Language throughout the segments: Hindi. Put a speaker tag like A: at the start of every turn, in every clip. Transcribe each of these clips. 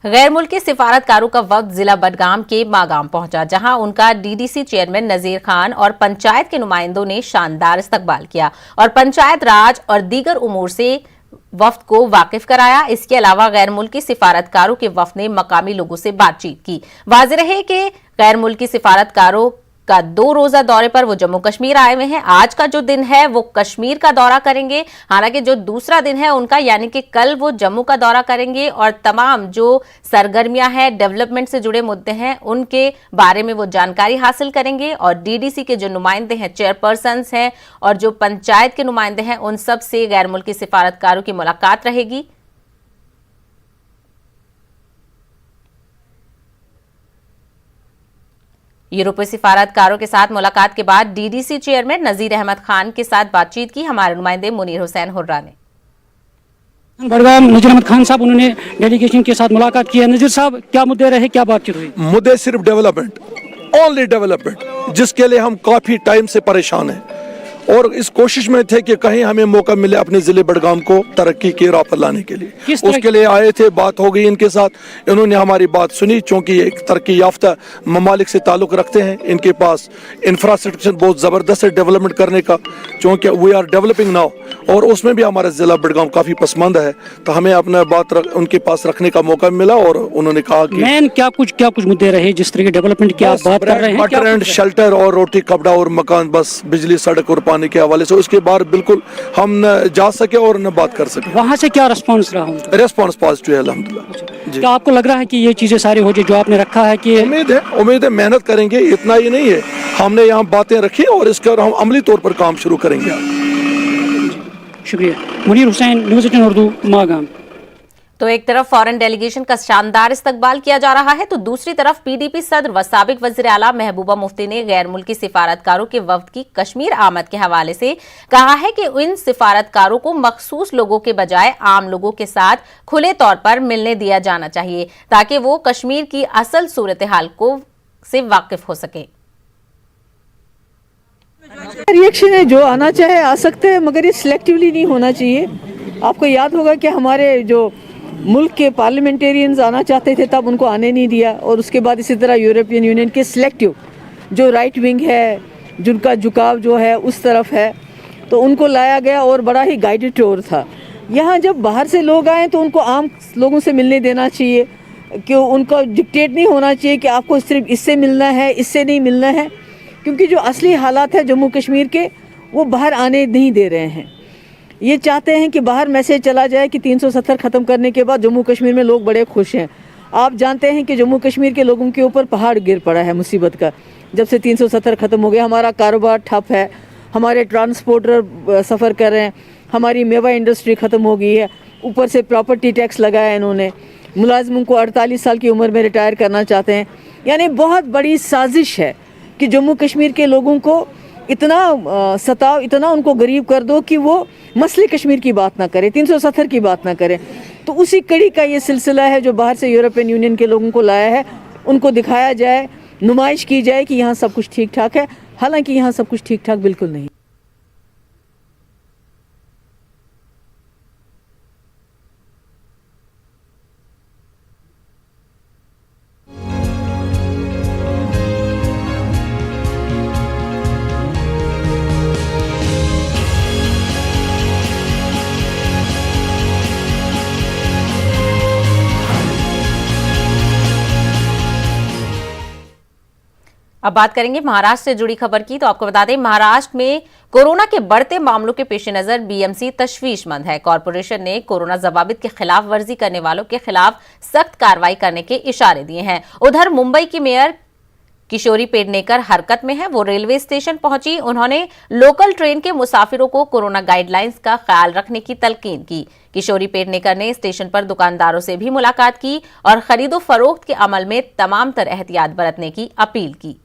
A: गैर मुल्की सिफारतकारों का वक्त जिला बडगाम के मागाम पहुंचा, जहां उनका डीडीसी चेयरमैन नजीर खान और पंचायत के नुमाइंदों ने शानदार इस्तकबाल किया और पंचायत राज और दीगर उमूर से वफ्द को वाकिफ कराया। इसके अलावा गैर मुल्की सिफारतकारों के वफ्द ने मकामी लोगों से बातचीत की। वाज़ेह रहे कि गैर मुल्की सिफारतकारों का 2 रोजा दौरे पर वो जम्मू कश्मीर आए हुए हैं। आज का जो दिन है वो कश्मीर का दौरा करेंगे, हालांकि जो दूसरा दिन है उनका यानी कि कल वो जम्मू का दौरा करेंगे और तमाम जो सरगर्मियां हैं, डेवलपमेंट से जुड़े मुद्दे हैं, उनके बारे में वो जानकारी हासिल करेंगे और डीडीसी के जो नुमाइंदे हैं, चेयरपर्सन्स हैं और जो पंचायत के नुमाइंदे हैं, उन सब से गैर मुल्की सिफारतकारों की मुलाकात रहेगी। यूरोपीय सिफारतकारों के साथ मुलाकात के बाद डीडीसी चेयरमैन नजीर अहमद खान के साथ बातचीत की हमारे नुमाइंदे मुनीर हुसैन हुर्रा ने।
B: बडगाम नजीर अहमद खान साहब, उन्होंने डेलीगेशन के साथ मुलाकात की है। नजीर साहब, क्या मुद्दे रहे, क्या बातचीत हुई?
C: मुद्दे सिर्फ डेवलपमेंट, ओनली डेवलपमेंट, जिसके लिए हम काफी टाइम से परेशान हैं और इस कोशिश में थे कि कहीं हमें मौका मिले अपने जिले बडगाम को तरक्की की राह पर लाने के लिए। उसके लिए आए थे, बात हो गई इनके साथ, इन्होंने हमारी बात सुनी। चूंकि एक तरक्की याफ्ता ममालिक से ताल्लुक रखते हैं, इनके पास इंफ्रास्ट्रक्चर बहुत ज़बरदस्त है डेवलपमेंट करने का, चूंकि वी आर डेवलपिंग नाउ और उसमें भी हमारा जिला बडगाम काफ़ी पसमानदा है, तो हमें अपना बात उनके पास रखने का मौका मिला और उन्होंने कहा कि
B: मैन क्या कुछ मुद्दे रहे जिस तरह के डेवलपमेंट की आप बात कर रहे हैं?
C: वाटर एंड शेल्टर और रोटी कपड़ा और मकान, बस बिजली सड़क और पानी के हवाले से। उसके बाद बिल्कुल हम न जा सके और न बात कर सके।
B: वहाँ से क्या रिस्पांस रहा?
C: रिस्पांस पॉजिटिव है अल्हम्दुलिल्लाह।
B: क्या आपको लग रहा है कि ये चीजें सारी हो जाए जो आपने रखा है? कि
C: उम्मीद है मेहनत करेंगे, इतना ही नहीं है, हमने यहाँ बातें रखी और इसका हम अमली तौर पर काम शुरू करेंगे।
B: शुक्रिया। मुनीर हुसैन, न्यूज़ 18 उर्दू, मागाम।
A: तो एक तरफ फॉरेन डेलीगेशन का शानदार इस्तकबाल किया जा रहा है, तो दूसरी तरफ पीडीपी सदर व साबिक वज़ीर आला महबूबा मुफ्ती ने गैर मुल्की सिफारतकारों के वफ्द की कश्मीर आमद के हवाले से कहा है कि इन सिफारतकारों को मखसूस लोगों के बजाय आम लोगों के साथ खुले तौर पर मिलने दिया जाना चाहिए, ताकि वो कश्मीर की असल सूरत हाल को से वाकिफ हो सके।
D: रिएक्शन है, जो आना चाहे आ सकते हैं, मगर ये सिलेक्टिवली नहीं होना चाहिए। आपको याद होगा कि हमारे जो मुल्क के पार्लियामेंटेरियंस आना चाहते थे तब उनको आने नहीं दिया, और उसके बाद इसी तरह यूरोपियन यूनियन के सिलेक्टिव जो राइट विंग है, जिनका झुकाव जो है उस तरफ है, तो उनको लाया गया और बड़ा ही गाइडेड टूर था। यहाँ जब बाहर से लोग आए तो उनको आम लोगों से मिलने देना चाहिए, कि उनको डिक्टेट नहीं होना चाहिए कि आपको सिर्फ इससे मिलना है, इससे नहीं मिलना है, क्योंकि जो असली हालात है जम्मू कश्मीर के वो बाहर आने नहीं दे रहे हैं। ये चाहते हैं कि बाहर मैसेज चला जाए कि 370 ख़त्म करने के बाद जम्मू कश्मीर में लोग बड़े खुश हैं। आप जानते हैं कि जम्मू कश्मीर के लोगों के ऊपर पहाड़ गिर पड़ा है मुसीबत का, जब से 370 ख़त्म हो गया। हमारा कारोबार ठप है, हमारे ट्रांसपोर्टर सफ़र कर रहे हैं, हमारी मेवा इंडस्ट्री ख़त्म हो गई है, ऊपर से प्रॉपर्टी टैक्स लगाया इन्होंने, मुलाजमों को 48 साल की उम्र में रिटायर करना चाहते हैं। यानी बहुत बड़ी साजिश है कि जम्मू कश्मीर के लोगों को इतना सताओ, इतना उनको गरीब कर दो कि वो मसले कश्मीर की बात ना करें, 370 की बात ना करें। तो उसी कड़ी का ये सिलसिला है जो बाहर से यूरोपियन यूनियन के लोगों को लाया है, उनको दिखाया जाए, नुमाइश की जाए कि यहाँ सब कुछ ठीक ठाक है, हालांकि यहाँ सब कुछ ठीक ठाक बिल्कुल नहीं।
A: अब बात करेंगे महाराष्ट्र से जुड़ी खबर की। तो आपको बता दें, महाराष्ट्र में कोरोना के बढ़ते मामलों के पेश नजर बीएमसी तशवीशमंद है। कॉरपोरेशन ने कोरोना जवाबित की खिलाफ वर्जी करने वालों के खिलाफ सख्त कार्रवाई करने के इशारे दिए हैं। उधर मुंबई की मेयर किशोरी पेडनेकर हरकत में है। वो रेलवे स्टेशन पहुंची, उन्होंने लोकल ट्रेन के मुसाफिरों को कोरोना गाइडलाइंस का ख्याल रखने की तलकीन की। किशोरी पेडनेकर ने स्टेशन पर दुकानदारों से भी मुलाकात की और खरीदो फरोख्त के अमल में तमाम तरह एहतियात बरतने की अपील की।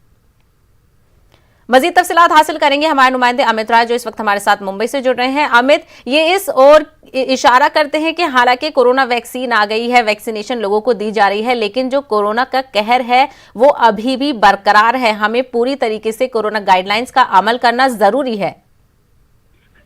A: मजीद तफसीलात हासिल करेंगे हमारे नुमाइंदे अमित राय, जो इस वक्त हमारे साथ मुंबई से जुड़ रहे हैं। अमित, ये इस ओर इशारा करते हैं कि हालांकि कोरोना वैक्सीन आ गई है, वैक्सीनेशन लोगों को दी जा रही है, लेकिन जो कोरोना का कहर है वो अभी भी बरकरार है। हमें पूरी तरीके से कोरोना गाइडलाइंस का अमल करना जरूरी है।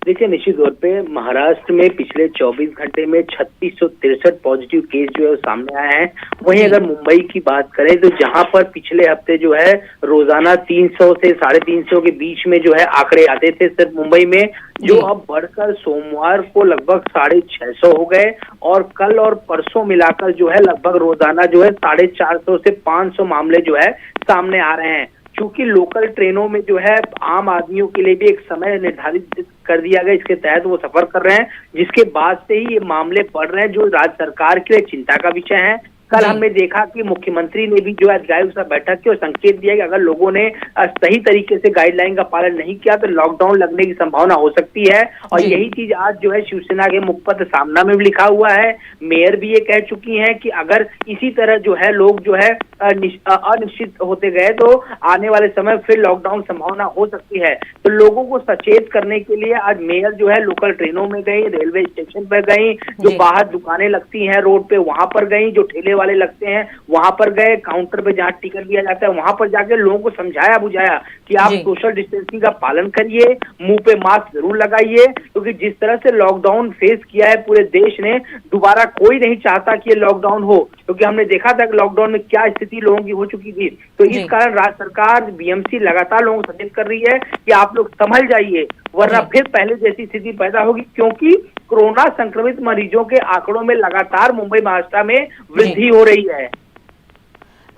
E: देखिए, निश्चित तौर पे महाराष्ट्र में पिछले 24 घंटे में 3663 पॉजिटिव केस जो है वो सामने आए हैं। वहीं अगर मुंबई की बात करें तो जहां पर पिछले हफ्ते जो है रोजाना 300 से 350 के बीच में जो है आंकड़े आते थे सिर्फ मुंबई में, जो अब बढ़कर सोमवार को लगभग 650 हो गए और कल और परसों मिलाकर जो है लगभग रोजाना जो है 450 से 500 मामले जो है सामने आ रहे हैं। चूंकि लोकल ट्रेनों में जो है आम आदमियों के लिए भी एक समय निर्धारित कर दिया गया, इसके तहत वो सफर कर रहे हैं, जिसके बाद से ही ये मामले बढ़ रहे हैं, जो राज्य सरकार के लिए चिंता का विषय है। कल हमने देखा कि मुख्यमंत्री ने भी जो है अधिकारियों के साथ बैठक की और संकेत दिया कि अगर लोगों ने सही तरीके से गाइडलाइन का पालन नहीं किया तो लॉकडाउन लगने की संभावना हो सकती है। और यही चीज आज जो है शिवसेना के मुखपत्र सामना में भी लिखा हुआ है। मेयर भी ये कह चुकी हैं कि अगर इसी तरह जो है लोग जो है अनिश्चित होते गए तो आने वाले समय फिर लॉकडाउन संभावना हो सकती है। तो लोगों को सचेत करने के लिए आज मेयर जो है लोकल ट्रेनों में गई, रेलवे स्टेशन पर गई, जो बाहर दुकानें लगती हैं रोड पे वहां पर गई, जो ठेले वाले लगते हैं वहां पर गए, काउंटर पे जहां टिकट लिया जाता है वहां पर जाके लोगों को समझाया बुझाया कि आप सोशल डिस्टेंसिंग का पालन करिए, मुंह पे मास्क जरूर लगाइए, क्योंकि जिस तरह से लॉकडाउन फेस किया है पूरे देश ने, दोबारा कोई नहीं चाहता कि ये लॉकडाउन हो, क्योंकि हमने देखा था कि लॉकडाउन में क्या स्थिति लोगों की हो चुकी थी। तो इस कारण राज्य सरकार बीएमसी लगातार लोगों को सचेत कर रही है कि आप लोग संभल जाइए, वरना फिर पहले जैसी स्थिति पैदा होगी, क्योंकि कोरोना संक्रमित मरीजों के आंकड़ों में लगातार मुंबई महाराष्ट्र में वृद्धि हो रही है।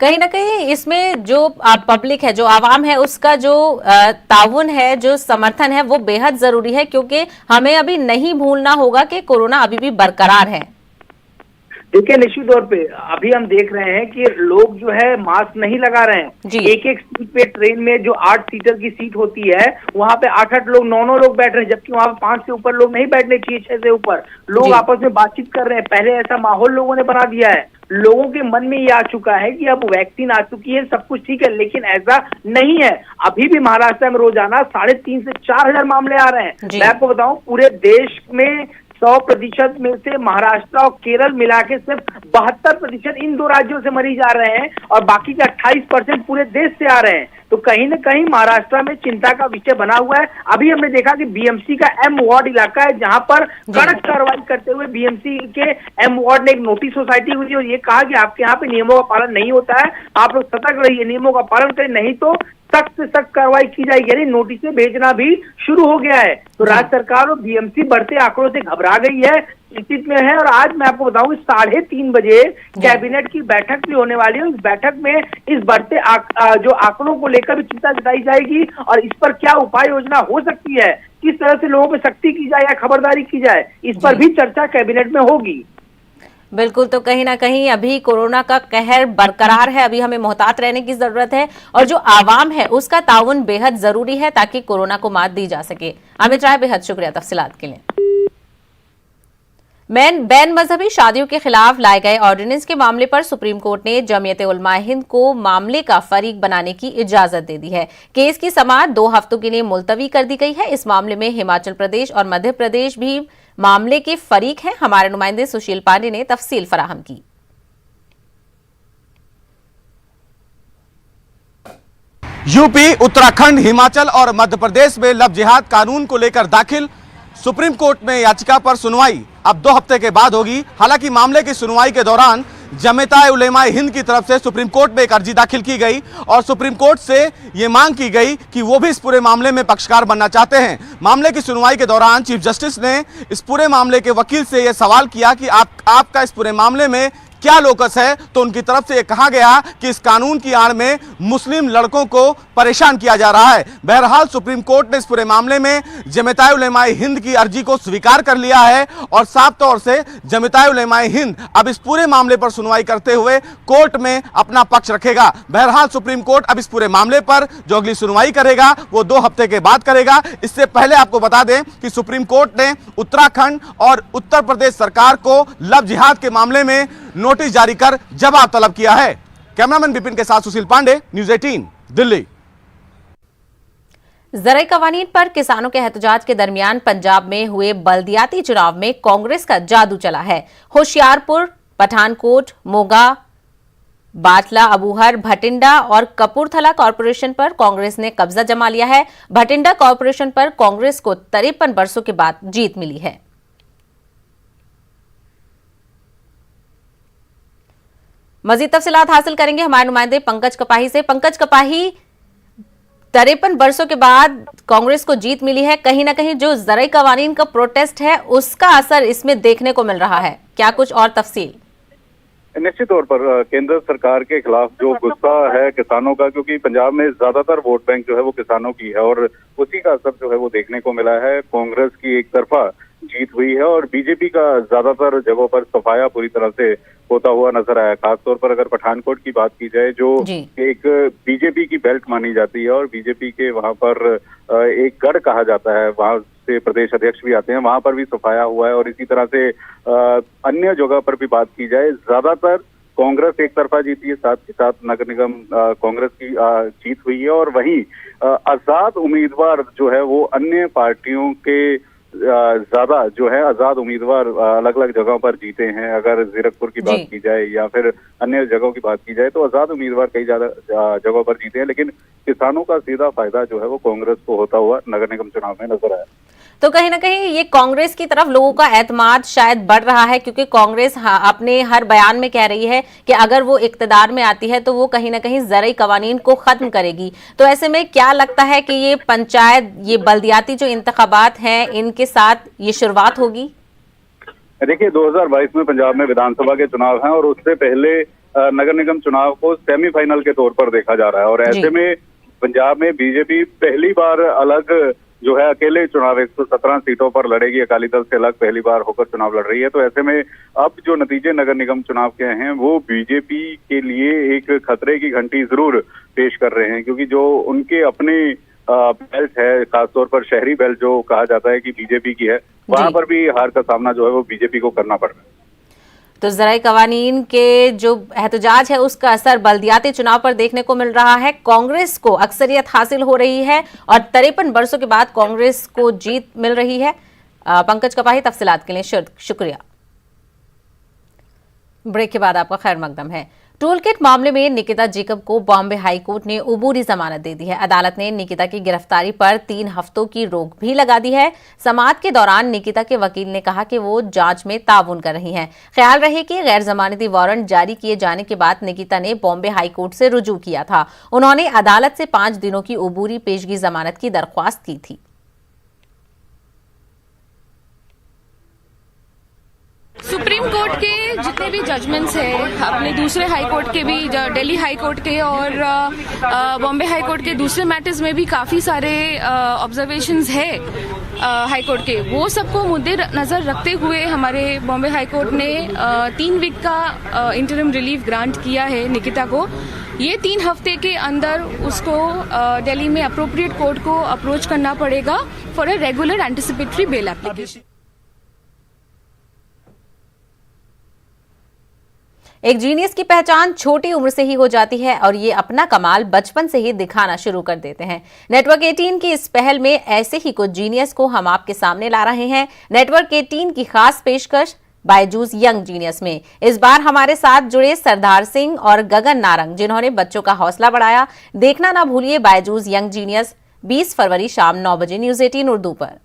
A: कहीं ना कहीं इसमें जो पब्लिक है, जो आवाम है, उसका जो ताउन है, जो समर्थन है, वो बेहद जरूरी है, क्योंकि हमें अभी नहीं भूलना होगा कि कोरोना अभी भी बरकरार है।
E: देखिए, निश्चित तौर पे अभी हम देख रहे हैं कि लोग जो है मास्क नहीं लगा रहे हैं। एक एक सीट पे ट्रेन में जो 8 सीटर की सीट होती है वहां पे 8-8 लोग 9-9 लोग बैठ रहे हैं, जबकि वहां पे 5 से ऊपर लोग नहीं बैठने चाहिए, 6 से ऊपर लोग आपस में बातचीत कर रहे हैं। पहले ऐसा माहौल लोगों ने बना दिया है, लोगों के मन में ये आ चुका है कि अब वैक्सीन आ चुकी है, सब कुछ ठीक है, लेकिन ऐसा नहीं है। अभी भी महाराष्ट्र में रोजाना 3,500 से 4,000 मामले आ रहे हैं। मैं आपको बताऊं, पूरे देश में 100% में से महाराष्ट्र और केरल मिला के सिर्फ 72% इन दो राज्यों से मरीज आ रहे हैं और बाकी के 28% पूरे देश से आ रहे हैं। तो कहीं न कहीं महाराष्ट्र में चिंता का विषय बना हुआ है। अभी हमने देखा कि बीएमसी का एम वार्ड इलाका है, जहां पर कड़क कार्रवाई करते हुए बीएमसी के एम वार्ड ने एक नोटिस सोसाइटी हुई और ये कहा कि आपके यहाँ पे नियमों का पालन नहीं होता है, आप लोग सतर्क रहिए, नियमों का पालन करें, नहीं तो सख्त से सख्त कार्रवाई की जाएगी। यानी नोटिस भेजना भी शुरू हो गया है। तो राज्य सरकार और बीएमसी बढ़ते आंकड़ों से घबरा गई है, चिंतित में है। और आज मैं आपको बताऊं 3:30 बजे कैबिनेट की बैठक भी होने वाली है। इस बैठक में इस बढ़ते जो आंकड़ों को लेकर भी चिंता जताई जाएगी और इस पर क्या उपाय योजना हो सकती है, किस तरह से लोगों पर सख्ती की जाए या खबरदारी की जाए, इस पर भी चर्चा कैबिनेट में होगी।
A: बिल्कुल, तो कहीं ना कहीं अभी कोरोना का कहर बरकरार है, अभी हमें मोहतात रहने की जरूरत है और जो आवाम है उसका ताउन बेहद जरूरी है ताकि कोरोना को मात दी जा सके। अमित राय, बेहद शुक्रिया तफसीलात के लिए। बैन मजहबी शादियों के खिलाफ लाए गए ऑर्डिनेंस के मामले पर सुप्रीम कोर्ट ने जमीयत उलमा हिंद को मामले का फरीक बनाने की इजाजत दे दी है। केस की समाअत 2 हफ्तों के लिए मुलतवी कर दी गई है। इस मामले में हिमाचल प्रदेश और मध्य प्रदेश भी मामले के फरीक हैं। हमारे नुमाइंदे सुशील पांडे ने तफसील फराहम की।
F: यूपी, उत्तराखंड, हिमाचल और मध्य प्रदेश में लव जिहाद कानून को लेकर दाखिल सुप्रीम कोर्ट में याचिका पर सुनवाई अब 2 हफ्ते के बाद होगी। हालांकि मामले की सुनवाई के दौरान जमीयत उलमा हिंद की तरफ से सुप्रीम कोर्ट में एक अर्जी दाखिल की गई और सुप्रीम कोर्ट से ये मांग की गई कि वो भी इस पूरे मामले में पक्षकार बनना चाहते हैं। मामले की सुनवाई के दौरान चीफ जस्टिस ने इस पूरे मामले के वकील से यह सवाल किया कि आपका इस पूरे मामले में क्या लोकस है, तो उनकी तरफ से यह कहा गया कि इस कानून की आड़ में मुस्लिम लड़कों को परेशान किया जा रहा है। बहरहाल सुप्रीम कोर्ट ने इस पूरे मामले में जमीयत उलमा हिंद की अर्जी को स्वीकार कर लिया है और साफ तौर से जमीयत उलमा हिंद अब इस पूरे मामले पर सुनवाई करते हुए कोर्ट में अपना पक्ष रखेगा। बहरहाल सुप्रीम कोर्ट अब इस पूरे मामले पर जो अगली सुनवाई करेगा वो 2 हफ्ते के बाद करेगा। इससे पहले आपको बता दें कि सुप्रीम कोर्ट ने उत्तराखंड और उत्तर प्रदेश सरकार को लव जिहाद के मामले में नोटिस जारी कर जवाब तलब किया है। कैमरामैन विपिन के साथ सुशील पांडे, न्यूज़ 18, दिल्ली।
A: ज़राई कवानीन पर किसानों के एहतजाज के दरमियान पंजाब में हुए बल्दियाती चुनाव में कांग्रेस का जादू चला है। होशियारपुर, पठानकोट, मोगा, बाटला, अबूहर, भटिंडा और कपूरथला कॉरपोरेशन पर कांग्रेस ने कब्जा जमा लिया है। भटिंडा कॉरपोरेशन पर कांग्रेस को 53 वर्षों के बाद जीत मिली है। मजीद तफसीलात हासिल करेंगे हमारे नुमाइंदे पंकज कपाही से। पंकज कपाही, 53 वर्षों के बाद कांग्रेस को जीत मिली है। कहीं ना कहीं जो ज़राई कवानीन का प्रोटेस्ट है उसका असर इसमें देखने को मिल रहा है, क्या कुछ और तफसील?
G: निश्चित तौर पर केंद्र सरकार के खिलाफ जो गुस्सा है किसानों का, क्योंकि पंजाब में ज्यादातर वोट बैंक जो है वो किसानों की है और उसी का असर जो है वो देखने को मिला है। कांग्रेस की एक तरफा जीत हुई है और बीजेपी का ज्यादातर जगहों पर सफाया पूरी तरह से होता हुआ नजर आया। खासतौर पर अगर पठानकोट की बात की जाए, जो एक बीजेपी की बेल्ट मानी जाती है और बीजेपी के वहां पर एक गढ़ कहा जाता है, वहां से प्रदेश अध्यक्ष भी आते हैं, वहां पर भी सफाया हुआ है। और इसी तरह से अन्य जगह पर भी बात की जाए, ज्यादातर कांग्रेस एक तरफा जीती है, साथ ही साथ नगर निगम कांग्रेस की जीत हुई है। और वहीं आजाद उम्मीदवार जो है वो अन्य पार्टियों के ज्यादा जो है आजाद उम्मीदवार अलग अलग जगहों पर जीते हैं। अगर जीरकपुर की बात की जाए या फिर अन्य जगहों की बात की जाए तो आजाद उम्मीदवार कई ज्यादा जगहों पर जीते हैं, लेकिन किसानों का सीधा फायदा जो है वो कांग्रेस को होता हुआ नगर निगम चुनाव में नजर आया।
A: तो कहीं ना कहीं ये कांग्रेस की तरफ लोगों का एतमाद शायद बढ़ रहा है, क्योंकि कांग्रेस अपने हर बयान में कह रही है कि अगर वो इक्तदार में आती है तो वो कहीं ना कहीं ज़राई कवानीन को खत्म करेगी। तो ऐसे में क्या लगता है कि ये पंचायत, ये बल्दियाती जो इंतखाबात हैं, इनके साथ ये शुरुआत होगी?
G: देखिए, 2022 में पंजाब में विधानसभा के चुनाव हैं और उससे पहले नगर निगम चुनाव को सेमीफाइनल के तौर पर देखा जा रहा है। और ऐसे में पंजाब में बीजेपी पहली बार अलग जो है अकेले चुनाव 117 सीटों पर लड़ेगी, अकाली दल से अलग पहली बार होकर चुनाव लड़ रही है। तो ऐसे में अब जो नतीजे नगर निगम चुनाव के हैं वो बीजेपी के लिए एक खतरे की घंटी जरूर पेश कर रहे हैं, क्योंकि जो उनके अपने बेल्ट है, खासतौर पर शहरी बेल्ट जो कहा जाता है कि बीजेपी की है, वहां पर भी हार का सामना जो है वो बीजेपी को करना पड़ रहा है।
A: तो ज़राई कवानीन के जो एहतजाज है उसका असर बल्दियाती चुनाव पर देखने को मिल रहा है। कांग्रेस को अक्सरियत हासिल हो रही है और 53 वर्षों के बाद कांग्रेस को जीत मिल रही है। पंकज कपाही, तफसीलात के लिए शुक्रिया। ब्रेक के बाद आपका खैर मकदम है। टूल किट मामले में निकिता जेकब को बॉम्बे हाई कोर्ट ने उबूरी जमानत दे दी है। अदालत ने निकिता की गिरफ्तारी पर 3 हफ्तों की रोक भी लगा दी है। समाअत के दौरान निकिता के वकील ने कहा कि वो जांच में ताउन कर रही हैं। ख्याल रहे कि गैर जमानती वारंट जारी किए जाने के बाद निकिता ने बॉम्बे हाई कोर्ट से रुजू किया था। उन्होंने अदालत से 5 दिनों की उबूरी पेशगी जमानत की दरख्वास्त की थी।
H: सुप्रीम कोर्ट के जितने भी जजमेंट्स हैं, अपने दूसरे हाई कोर्ट के भी, दिल्ली हाई कोर्ट के और बॉम्बे हाई कोर्ट के दूसरे मैटर्स में भी काफ़ी सारे ऑब्जर्वेशंस है हाई कोर्ट के, वो सबको मुद्दे नज़र रखते हुए हमारे बॉम्बे हाई कोर्ट ने 3 वीक का इंटरिम रिलीफ ग्रांट किया है निकिता को। ये 3 हफ्ते के अंदर उसको दिल्ली में अप्रोप्रिएट कोर्ट को अप्रोच करना पड़ेगा for a regular anticipatory bail application.
A: एक जीनियस की पहचान छोटी उम्र से ही हो जाती है और ये अपना कमाल बचपन से ही दिखाना शुरू कर देते हैं। नेटवर्क 18 की इस पहल में ऐसे ही कुछ जीनियस को हम आपके सामने ला रहे हैं। नेटवर्क 18 की खास पेशकश बायजूस यंग जीनियस में इस बार हमारे साथ जुड़े सरदार सिंह और गगन नारंग, जिन्होंने बच्चों का हौसला बढ़ाया। देखना ना भूलिए बायजूस यंग जीनियस 20 फरवरी शाम 9 बजे न्यूज 18 उर्दू पर।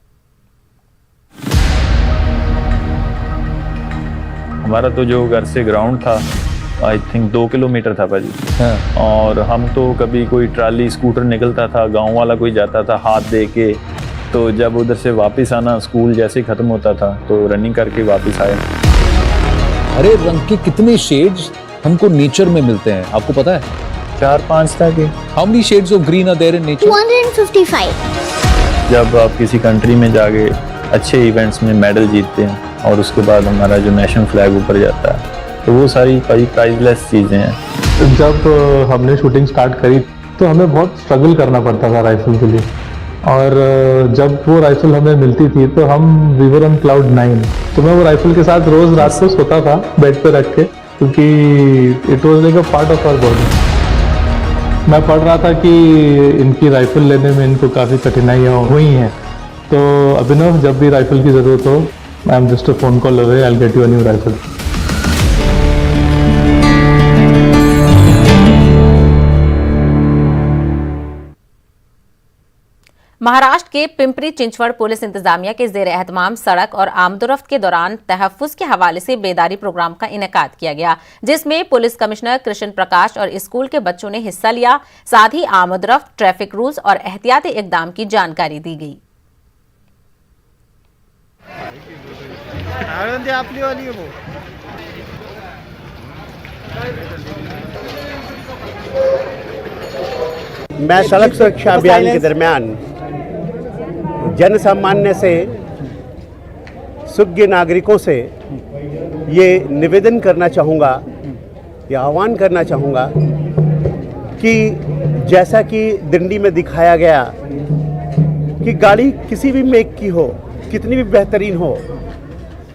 I: हमारा तो जो घर से ग्राउंड था आई थिंक 2 किलोमीटर था भाजी। हाँ। और हम तो कभी कोई ट्राली स्कूटर निकलता था, गांव वाला कोई जाता था हाथ दे के, तो जब उधर से वापस आना स्कूल जैसे ही ख़त्म होता था तो रनिंग करके वापस आया।
J: हरे रंग के कितने शेड्स हमको नेचर में मिलते हैं, आपको पता है?
I: 4-5 था कि
J: how many shades of green are there in nature?
K: 255।
I: जब आप किसी कंट्री में जाके अच्छे इवेंट्स में मेडल जीतते हैं और उसके बाद हमारा जो नेशनल फ्लैग ऊपर जाता है, तो वो सारी प्राइजलेस चीज़ें हैं।
L: जब हमने शूटिंग स्टार्ट करी तो हमें बहुत स्ट्रगल करना पड़ता था राइफल के लिए, और जब वो राइफल हमें मिलती थी तो हम वी वर ऑन क्लाउड 9। तो मैं वो राइफल के साथ रोज रात को सोता था बेड पे रख के, क्योंकि it was like a part of our body. मैं पढ़ रहा था कि इनकी राइफल लेने में इनको काफ़ी कठिनाइयाँ हुई हैं, तो अभिनव जब भी राइफल की ज़रूरत हो, I am just a phone call away, I will get you a new rifle.
A: Maharashtra के पिंपरी चिंचवड़ पुलिस इंतजामिया के जेर एहतमाम सड़क और आमदोरफ्त के दौरान तहफ्फुज के हवाले से बेदारी प्रोग्राम का इनेकाद किया गया, जिसमें पुलिस कमिश्नर कृष्ण प्रकाश और स्कूल के बच्चों ने हिस्सा लिया। साथ ही आमदोरफ्त, ट्रैफिक रूल्स और एहतियाती इकदाम की जानकारी दी गई।
M: मैं सड़क सुरक्षा अभियान के दरमियान जन सामान्य से, सुज्ञ नागरिकों से ये निवेदन करना चाहूँगा या आह्वान करना चाहूँगा कि जैसा कि दिंडी में दिखाया गया कि गाड़ी किसी भी मेक की हो, कितनी भी बेहतरीन हो,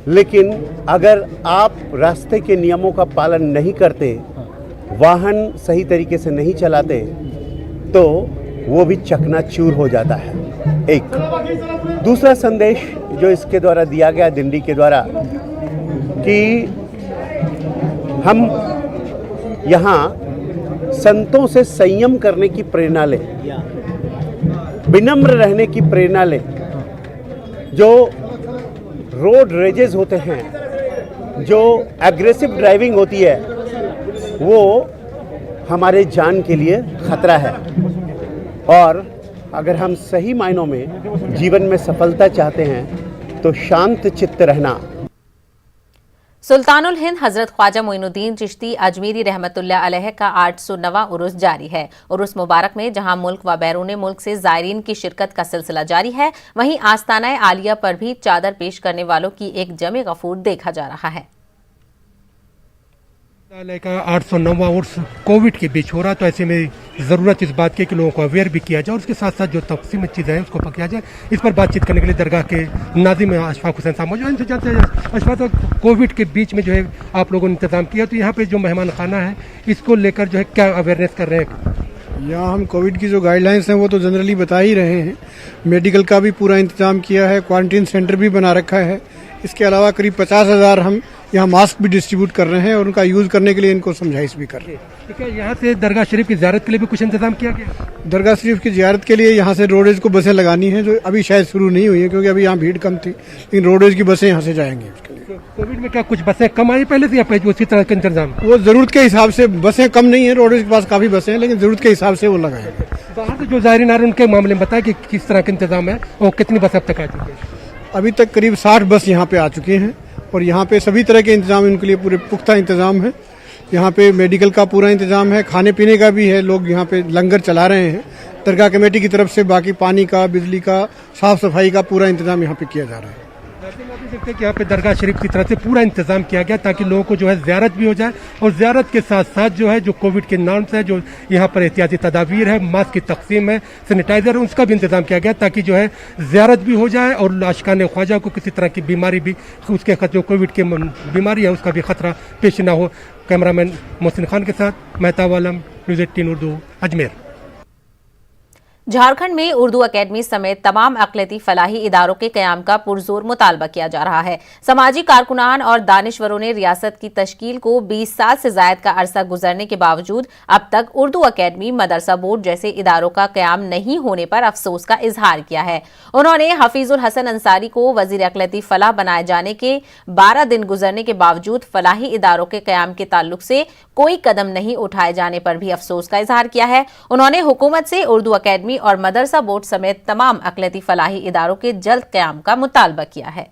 M: लेकिन अगर आप रास्ते के नियमों का पालन नहीं करते, वाहन सही तरीके से नहीं चलाते, तो वो भी चकनाचूर हो जाता है। एक दूसरा संदेश जो इसके द्वारा दिया गया, दिंडी के द्वारा, कि हम यहाँ संतों से संयम करने की प्रेरणा लें, विनम्र रहने की प्रेरणा लें। जो रोड रेजेस होते हैं, जो एग्रेसिव ड्राइविंग होती है, वो हमारे जान के लिए खतरा है। और अगर हम सही मायनों में जीवन में सफलता चाहते हैं तो शांत चित्त रहना।
A: सुल्तानुल हिंद हजरत ख्वाजा मोइनुद्दीन चिश्ती अजमेरी रहमतुल्लाह अलैह का 809वां उरुस जारी है। उरुस मुबारक में जहां मुल्क व बैरून मुल्क से जायरीन की शिरकत का सिलसिला जारी है, वहीं आस्ताना आलिया पर भी चादर पेश करने वालों की एक जमे गफूर देखा जा रहा है।
N: का 809वां उर्स कोविड के बीच हो रहा, तो ऐसे में ज़रूरत इस बात की कि लोगों को अवेयर भी किया जाए और उसके साथ साथ जो तकसीम चीज़ें हैं उसको किया जाए। इस पर बातचीत करने के लिए दरगाह के नाज़िम अशफाक हुसैन साहब मौजूद हैं। इनसे जानते हैं अशफाक, कोविड के बीच में जो है आप लोगों ने इंतज़ाम किया, तो यहाँ पे जो मेहमान खाना है इसको लेकर जो है क्या अवेयरनेस कर रहे हैं?
O: यहाँ हम कोविड की जो गाइडलाइंस हैं वो तो जनरली बता ही रहे हैं। मेडिकल का भी पूरा इंतजाम किया है, क्वारंटीन सेंटर भी बना रखा है। इसके अलावा करीब 50,000 हम यहाँ मास्क भी डिस्ट्रीब्यूट कर रहे हैं और उनका यूज़ करने के लिए इनको समझाइश भी कर रहे हैं।
N: ठीक है, यहाँ से दरगाह शरीफ की ज़ियारत के लिए भी कुछ इंतजाम किया गया?
O: दरगाह शरीफ की ज़ियारत के लिए यहाँ से रोडवेज को बसें लगानी हैं, जो अभी शायद शुरू नहीं हुई है क्योंकि अभी यहाँ भीड़ कम थी, लेकिन रोडवेज की बसें यहाँ से जाएंगी। उसके लिए
N: कोविड में क्या कुछ बसें कम आई पहले से या उसी तरह का इंतजाम?
O: वो ज़रूरत के हिसाब से, बसें कम नहीं है, रोडवेज के पास काफ़ी बसें हैं, लेकिन ज़रूरत के हिसाब से वो लगाएंगे।
N: बाहर से जो ज़ायरीन आ रहे हैं उनके मामले में बताया कि किस तरह का इंतजाम है और कितनी बस अब तक आ चुकी है?
O: अभी तक करीब 60 बस यहाँ पे आ चुकी हैं और यहाँ पे सभी तरह के इंतजाम, इनके लिए पूरे पुख्ता इंतजाम है। यहाँ पे मेडिकल का पूरा इंतजाम है, खाने पीने का भी है, लोग यहाँ पे लंगर चला रहे हैं दरगाह कमेटी की तरफ से। बाकी पानी का, बिजली का, साफ सफाई का पूरा इंतजाम यहाँ पे किया जा रहा है।
N: यहाँ पे दरगाह शरीफ की तरफ से पूरा इंतजाम किया गया ताकि लोगों को जो है ज़ियारत भी हो जाए और ज़ियारत के साथ साथ जो है जो कोविड के नॉर्म्स है, जो यहाँ पर एहतियाती तदाबीर है, मास्क की तकसीम है, सैनिटाइजर, उसका भी इंतजाम किया गया ताकि जो है ज़ियारत भी हो जाए और आशिकाने ख्वाजा को किसी तरह की बीमारी भी, उसके जो कोविड की बीमारी है उसका भी खतरा पेश ना हो। कैमरामैन मोहसिन खान के साथ मेहताब आलम, न्यूज़ 18 उर्दू, अजमेर।
A: झारखंड में उर्दू अकेडमी समेत तमाम अक़लियती फलाही इदारों के क़याम का पुरजोर मुतालबा किया जा रहा है। समाजी कारकुनान और दानिश्वरों ने रियासत की तश्कील को 20 साल से ज़ायद का अरसा गुजरने के बावजूद अब तक उर्दू अकेडमी, मदरसा बोर्ड जैसे इदारों का क़याम नहीं होने पर अफसोस का इजहार किया है। उन्होंने हफीजुल हसन अंसारी को वज़ीर अक़लियती फलाह बनाए जाने के 12 दिन गुजरने के बावजूद फलाही इदारों के क़याम के ताल्लुक से कोई कदम नहीं उठाए जाने पर भी अफसोस का इजहार किया है। उन्होंने हुकूमत से उर्दू अकेडमी और मदरसा बोर्ड समेत तमाम अक़लियती फलाही इदारों के जल्द क़याम का मुतालबा किया है।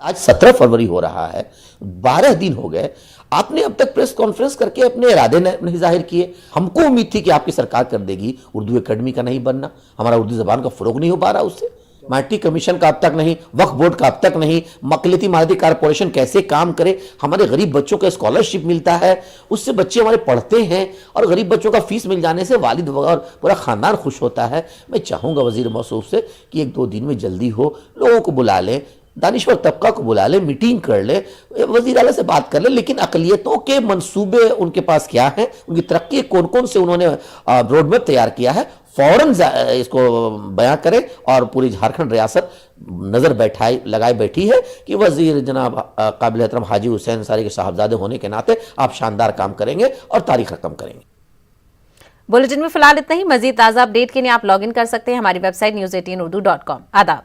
P: आज 17 फरवरी हो रहा है, 12 दिन हो गए, आपने अब तक प्रेस कॉन्फ्रेंस करके अपने इरादे नहीं जाहिर किए। हमको उम्मीद थी कि आपकी सरकार कर देगी, उर्दू अकेडमी का नहीं बनना, हमारा उर्दू जबान का फरोग नहीं हो पा रहा उससे, माइटी कमीशन का अब तक नहीं, वक्फ बोर्ड का अब तक नहीं, मकलती मादी कारपोरेशन कैसे काम करे, हमारे गरीब बच्चों का स्कॉलरशिप मिलता है, उससे बच्चे हमारे पढ़ते हैं और गरीब बच्चों का फीस मिल जाने से वालिद और पूरा खानदान खुश होता है। मैं चाहूँगा वज़ीर मौसूफ से कि 1-2 दिन में जल्दी हो, लोगों को बुला लें, दानिश्वर तबका को बुला ले, मीटिंग कर ले, वज़ीर आला से बात कर ले, लेकिन अक़लियतों के मंसूबे उनके पास क्या है, उनकी तरक्की कौन कौन से उन्होंने रोड मैप तैयार किया है, फौरन इसको बयां करें। और पूरी झारखंड रियासत नज़र लगाए बैठी है कि वज़ीर जनाब काबिल एहतराम हाजी हुसैन अंसारी के साहबजादे होने के नाते आप शानदार काम करेंगे और तारीख रकम करेंगे।
A: बुलेटिन में फिलहाल इतना ही। मजीद ताज़ा अपडेट के लिए आप लॉग इन कर सकते हैं हमारी वेबसाइट news18urdu.com। आदाब।